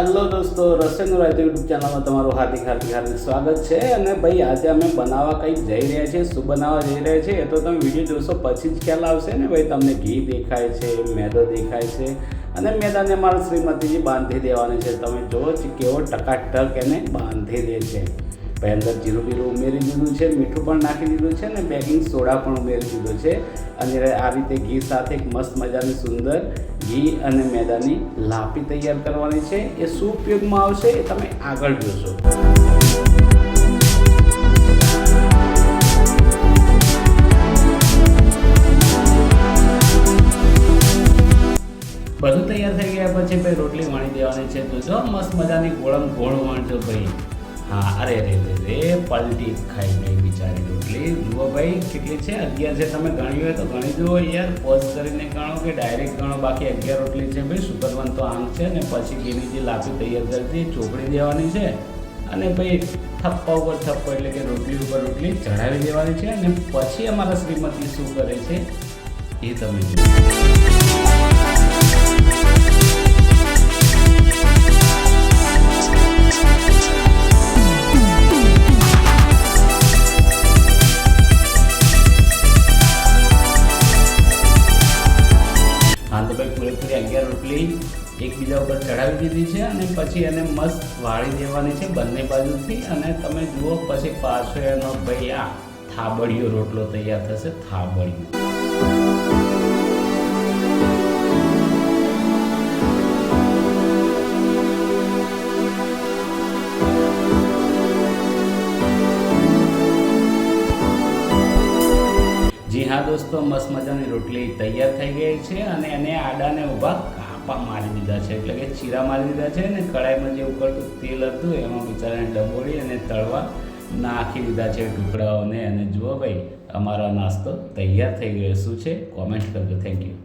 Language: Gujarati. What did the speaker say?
હેલો દોસ્તો, રસોઈનું રાયતું યુટ્યુબ ચેનલમાં તમારું હાર્દિક સ્વાગત છે। અને ભાઈ આજે અમે બનાવવા કંઈક જઈ રહ્યા છીએ। શું બનાવવા જઈ રહ્યા છીએ એ તો તમે વિડીયો જોશો પછી જ ખ્યાલ આવશે ને। ભાઈ તમને ઘી દેખાય છે, મેદો દેખાય છે અને મેદાને મારા શ્રીમતીજી બાંધી દેવાની છે। તમે જુઓ કેવો ટકાટક એને બાંધી દે છે। ભાઈ અંદર જીરું બીરું ઉમેરી દીધું છે, મીઠું પણ નાખી દીધું છે અને બેકિંગ સોડા પણ ઉમેરી દીધું છે। અને આ રીતે ઘી સાથે એક મસ્ત મજાની સુંદર ઘી અને મેદાની લાપી તૈયાર કરવાની છે। એ શું ઉપયોગમાં આવશે એ તમે આગળ જોશો। બધું તૈયાર થઈ ગયા પછી ભાઈ રોટલી વણી દેવાની છે। તો જો મસ્ત મજાની ગોળમ ગોળ વણજો ભાઈ। હા, અરે પલટી ખાઈ ગઈ બિચારી રોટલી। જુઓ ભાઈ કેટલી છે, 11 છે। તમે ગણી હોય તો ગણી જુઓ યાર, પોઝ કરીને ગણો કે ડાયરેક્ટ ગણો, બાકી 11 રોટલી છે ભાઈ। સુગરવંત તો આંક છે ને પછી ઘીની જે લાપી તૈયાર કરી ચોપડી દેવાની છે અને ભાઈ થપ્પા ઉપર થપ્પો એટલે કે રોટલી ઉપર રોટલી ચડાવી દેવાની છે। અને પછી અમારા શ્રીમતી શું કરે છે એ તમે જુઓ। પૂરેપૂરી 11 રોટલી એકબીજા ઉપર ચડાવી દીધી છે અને પછી એને મસ્ત વાળી દેવાની છે બંને બાજુથી। અને તમે જુઓ પછી પાછો એનો ભાઈ આ થાબડિયો રોટલો તૈયાર થશે। થાબડિયો જી હા દોસ્તો, મસ્ત મજાની રોટલી તૈયાર થઈ ગઈ છે અને એને આડાને ઊભા કાપા મારી દીધા છે, એટલે કે ચીરા મારી દીધા છે। અને કડાઈમાં જે ઉકળતું તેલ હતું એમાં બિચારાને ડબોળી અને તળવા નાખી દીધા છે ટુકડાઓને। અને જુઓ ભાઈ અમારો નાસ્તો તૈયાર થઈ ગયો। શું છે કોમેન્ટ કરજો। Thank you.